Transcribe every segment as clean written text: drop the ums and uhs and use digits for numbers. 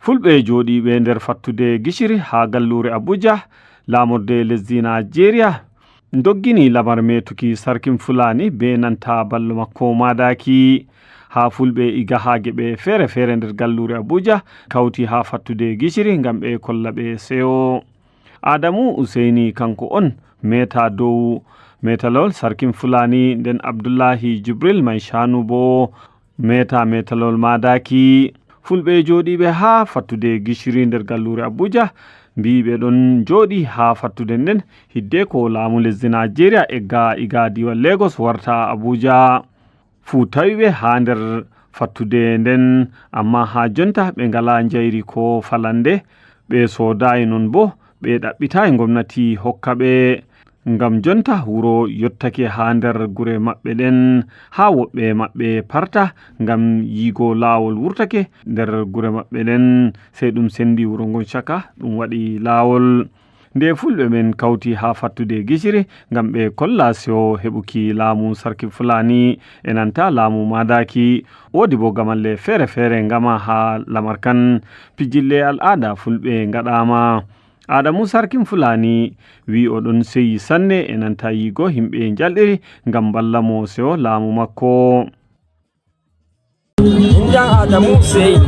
fulɓe jooɗiɓe nder fattude gishiri ha gallure Abuja lamorde lesdi Nigeria doggini lamar metuki sarkin Fulani be nanta ballo makko Madaki ha fulɓe iga ha geɓe fere nder gallure Abuja kawti ha fattude gishiri ngam ɓe kolla ɓe seyo. Adamu Usaini kanko on meta dow metalol sarkin Fulani nden Abdullahi Jibril mai shanu bo metalol Madaki. Fulɓe jooɗiɓe ha fattude gishiri nder gallure Abuja mbiɓe ɗon jooɗi ha fattude nden hidde ko laamu lesdi Nigeria iga diwal Lagos warta Abuja. Fu tawiɓe ha nder fattude nden amma ha jonta ɓe ngala jayri ko falande ɓe sodayi non bo ɓe ɗaɓɓitayi gomnati hokka ɓe ngam jonta wuro yottake ha nder gure maɓɓe ɗen ha woɓɓe maɓɓe parta ngam yigo lawol wurtake nder gure maɓɓe ɗen sai ɗum sendi wuro ngon chaka ɗum waɗi lawol. Nde fulɓe men kawti ha fattude gishiri ngam ɓe kolla seyo heɓuki laamu sarki Fulani e nanta laamu Madaki. Wodi bo gamalle fere ngama ha lamar kan pijille al'ada fulɓe ngaɗama. Adamu sarkin Fulani wi oɗon seyi sanne e nanta yigo himɓe jalɗiri ngam balla mo seyo laamu makko. Adamu Hussein.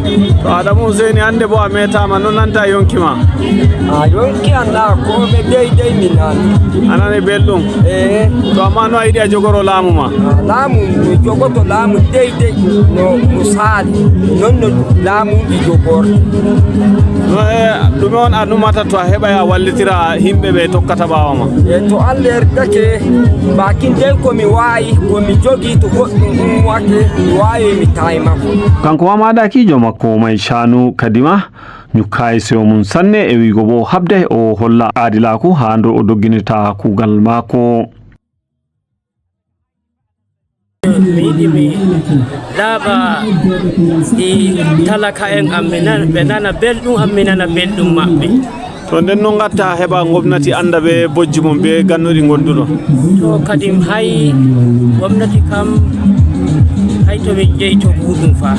To Adamu Hussein hande bo a metama non nanta yonkima. Yonki anda ko be dai minan. Anani belɗum. To amma no yiɗi a jogoro laamu ma. Laamu mi jogoto laamu dai no musali non no laamu di jogor. No ɗume on a numata to a heɓa ya wallitira himɓe ɓe tokkata ɓawa ma. To Allah yardake bakin dai ko mi wayi ko mi jogi to goɗɗum wake mi wayi mi tayma. Kanko ma Madakijo makko mai shanu kadima nyukkai seyo mun sanne e wigo bo habde o holla aadilaku ha ndo o dogginirta kugal mako. Miɗimi laaɓa talaka en amminana ɓe nana belɗum amminana belɗum maɓɓe. To nden no gatta heɓa gomnati anda ɓe bojji mum ɓe gannuɗi gonduɗo. To kadim hay gomnati kam hay to min jeyi to muɗum fa.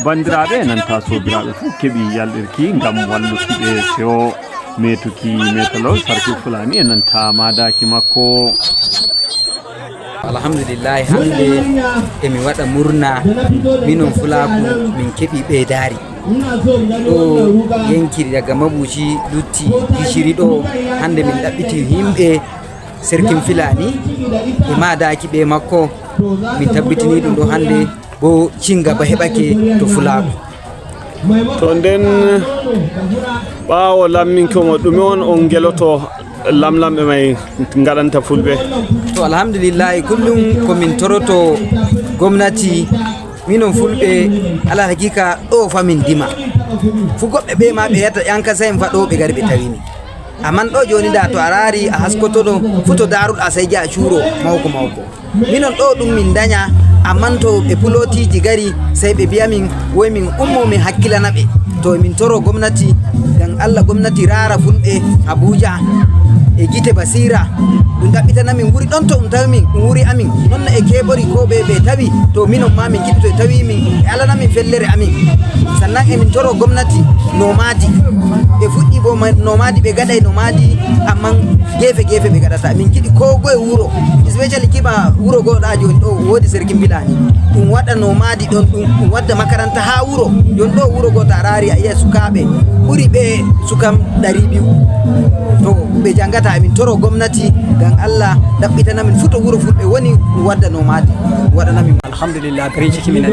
Bandiraɓe nanta sobiraɓe fu keɓi yalɗirki ngam walluki ɓe seyo metuki metalol sarki Fulani e nanta Madaki makko. Alhamdulillah hande emi waɗa murna minon Fulaku min keɓi ɓeydari ɗo yenkiri daga Mabushi lutti gishiri ɗo hande min ɗaɓɓiti himɓe sarkin Fulani e Madaki ɓe makko min tabbitini ɗum ɗo hande bo cingaba heɓake to Fulaku. To nden ɓawo lamminkomo ɗume on geloto lamlamɓe mai gaɗanta fulɓe? To alhamdulillah kullum komin toroto gomnati minon fulɓe ala hakika ɗo fa min dima fu goɓɓe ɓe ma ɓe yata ƴankasa en fa ɗo ɓe gari ɓe tawini amman ɗo joni da to a rari a haskotoɗo fu to daruɗa sai ja cuuro mawko minon ɗo ɗum min daña amman to ɓe pulotiji gari sai ɓe biya min woy min ummo min hakkilana ɓe to min toro gomnati ngam Allah gomnati rara fulɓe Abuja e gite basira ɗum ɗaɓɓitana min wuri ɗon to ɗum tawi min ɗum wuri amin nonna e keɓori ko ɓe tawi to minon ma min kiɗi to tawi min e alana min fellere amin sannan emin toro gomnati nomadi ɓe fuɗɗi bo nomadi ɓe gaɗay nomadi amman gefe ɓe gaɗata min kiɗi ko goye wuro especially kiɓa wuro goɗa joni ɗo wodi sarkin Fulani ɗum waɗa nomadi ɗon ɗum wadda makaranta ha wuro joni ɗo wuro goto a rari a yiya sukaɓe ɓuri ɓe sukam 200 to ɓe jangata emin toro gomnati ngam Allah ɗaɓɓitana min fu to wuro fulɓe woni wadda nomadi waɗana min. Alhamdulillah garin ciki minan.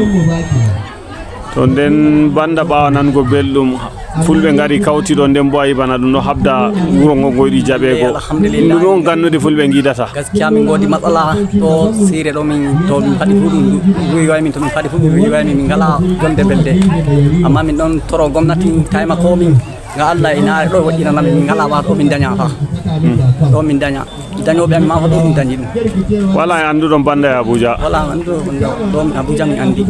To nden banda ɓawa nango belɗum fulɓe ngari kawtiɗo nden bo a yibana ɗum ɗo habda wuro ngo goyɗi jaɓego ɗum ɗon gannude fulɓe gidata. Gaskiya min godi matsala to sire ɗo min to ɗum faɗi fu ɗum wiway min to ɗum faɗi fu ɗum wiway min ngala jonde belde amma min ɗon toro gomnati tayma ko min ga Allah ina ɗo woɗɗinana min ngala wa ɗo min daña fa ɗo min daña dañoɓe amin ma fa ɗo ɗum dañi ɗum wala e anduɗon banda e Abuja. wala anduɗo ɗo min Abuja min andi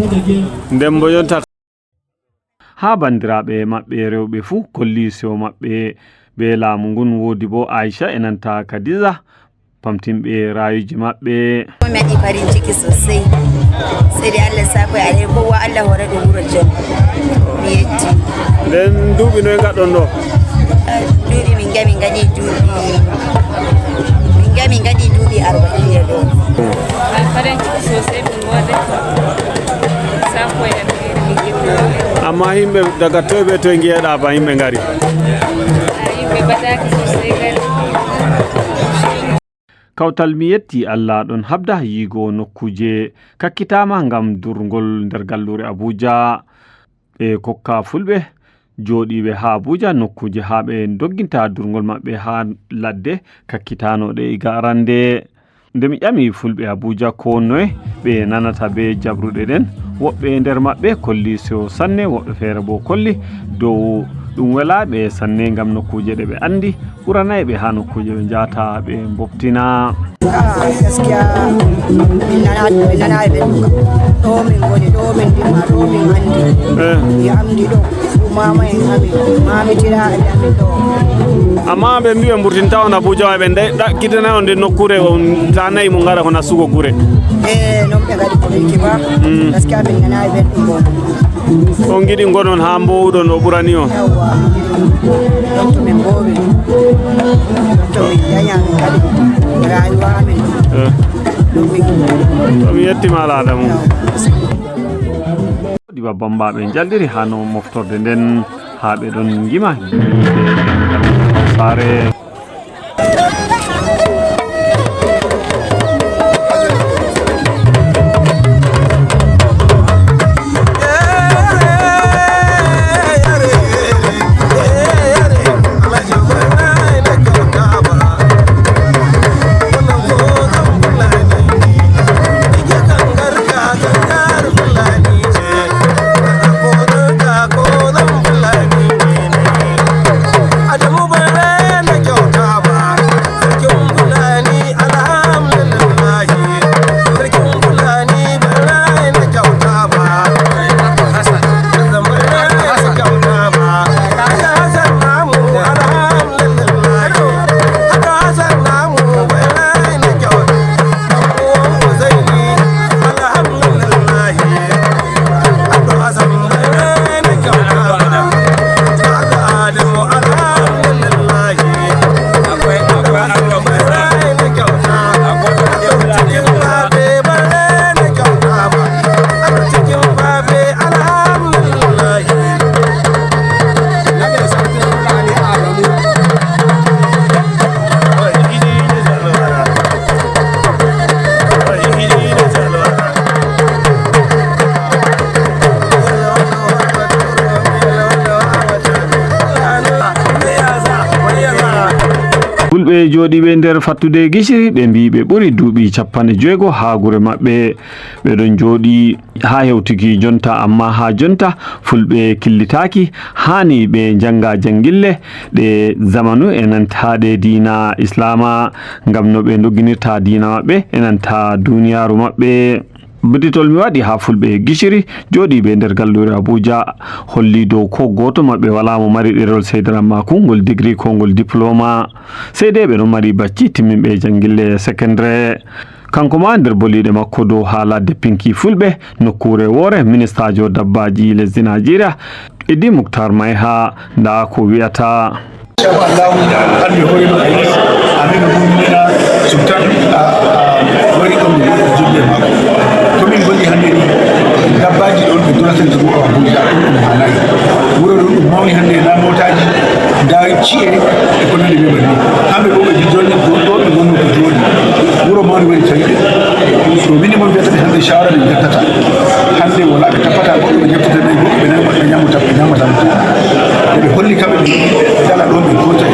nden bo yonta ha bandiraɓe maɓɓe rewɓe fu kolli sewo maɓɓe be laamu ngun wodi bo Aisha e nanta Kadiza pamtimɓe rayuji maɓɓe. Mi waɗi farin ciki sosai sai dai Allah sa kai alheri kowa Allah hore da wuro jan mi yetti nden duuɓi noye gaɗɗon ɗo? Duuɓi min gaɗi duuɓi 40 ɗo. farin ciki sosai min gode sako ya amma himɓe daga toye ɓe toye giyeɗa ba himɓe ngari? yimɓe baɗaki sosai gari. Kawtal mi yetti Allah ɗon habda yigo nokkuje kakkitama ngam durgol nder gallure Abuja e kokka fulɓe joɗiɓe ha Abuja nokkuje ha ɓe dogginta durgol maɓɓe ha ladde kakkitanoɗe iga arande. Nde mi ƴami fulɓe Abuja ko noye ɓe nanata be jabruɗe ɗen, woɓɓe nder maɓɓe kolli sewo sanne, woɓɓe feere bo kolli dow ɗum welaɓe sanne ngam nokkuje ɗe ɓe andi ɓuranayɓe ha nokkuje ɓe jata ɓe boftina. Gaskiya min nana e ɓenduka ɗo min goni ɗo min ndima ɗo min andi mi amdi ɗo mama en amin mamitira e amin ɗo. Amma ɓe mbi ɓe mburtinta on Abuja ɓe ɗakkitana on nde nokkure on ta nayi mo ngara ko nastugo gure. Non ɓe gaɗi ko ɓe kiba gaskiya min nana e ɓendugo. On giɗi gonon ha mbowɗon o ɓurani on? Yawwa ɗon to min mbowi to min daña min gaɗi rayuwa amin to mi yettima alaɗa mum. ɗiɓa bambaɓe jaldiri ha no moftorde nden ha ɓe ɗon gima saare. fulɓe joɗiɓe nder fattude Gishiri ɓe mbi ɓe ɓuri duuɓi 50 ha gure maɓɓe ɓeɗon joɗi ha hewtiki jonta amma ha jonta fulɓe killitaki hani ɓe janga jangille ɗe zamanu enanta ɗe dina islama ngam no ɓe dogginirta dina maɓɓe enanta duniyaru maɓɓe. Biditol mi waɗi ha fulɓe Gishiri joɗiɓe nder gallure Abuja holli dow ko goto maɓɓe wala mo mari ɗerewol seydarammaku ngol degree ko ngol diploma sey de ɓe ɗon mari bacci timminɓe jangille secondary. Kanko ma nder boliɗe makko dow haala deppinki fulɓe nokkure woore ministajo dabbaji lesdi Nigeria Idi Muktar Maiha nda ko wi'ata. Komin goni hande ni dabbaji ɗon ɓe duratan to go Abuja ɗum halayi wuro ɗon ɗum mawni hande na motaji da ci'e e ko nandi ɓe banni hamɓe bo ɓe joni ɗo ɓe gonno ko joni wuro mawni woni tawiɓe so minimum wiyataɓe hande shawara ɓe jettata hande wala ɓe tappata goɗɗo ɓe jettata nayi goɗɗo ɓe ñamata eɓe holli kamɓe ɓe dala ɗon ɓe gota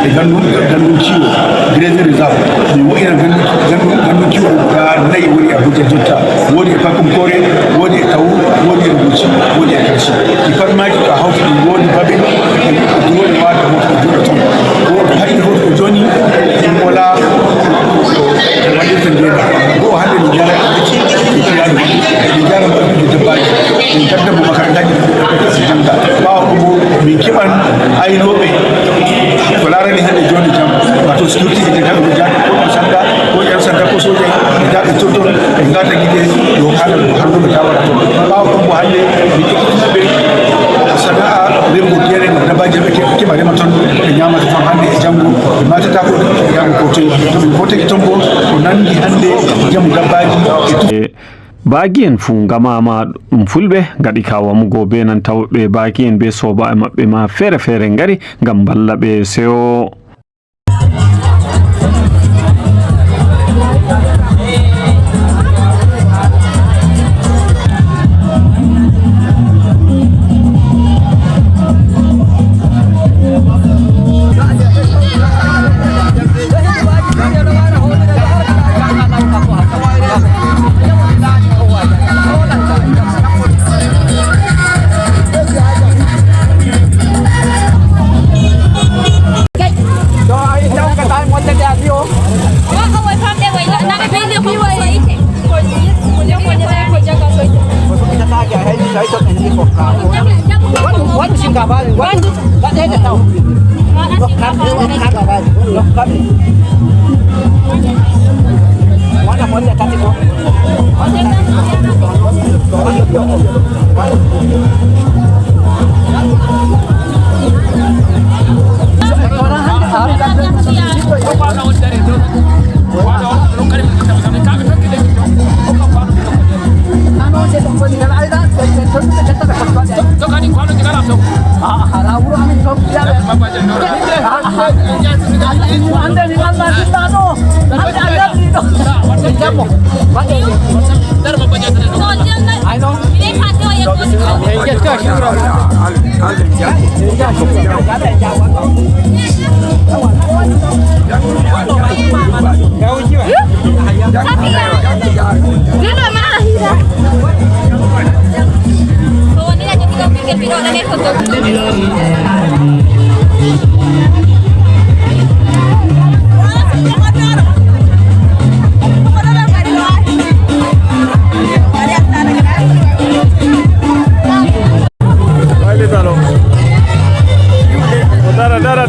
e gandum ciwo grade reserve ɓe wo'ina gandum ciwo ga nayi woni Abuja jotta wodi e Pakum Kore wodi e Kawu wodi e Buci wodi e Karshi ɗi pat maji to a hawti ɗum wodi babe wodi wada hoto ko joɗa ton woto haɗi hoto ko joni ɗum wala waɗirta ndiyam go hande mi jara ɗi piyaɗo mi jara mbaɗude dabbaji min gaddabo makarantaji jamu dabbaji baagi en fuu ngamama ɗum fulɓe gaɗi ka wamugo be nan tawɓe baagi en be soba e maɓɓe ma feere feere ngari ngam balla ɓe sewo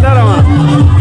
Dara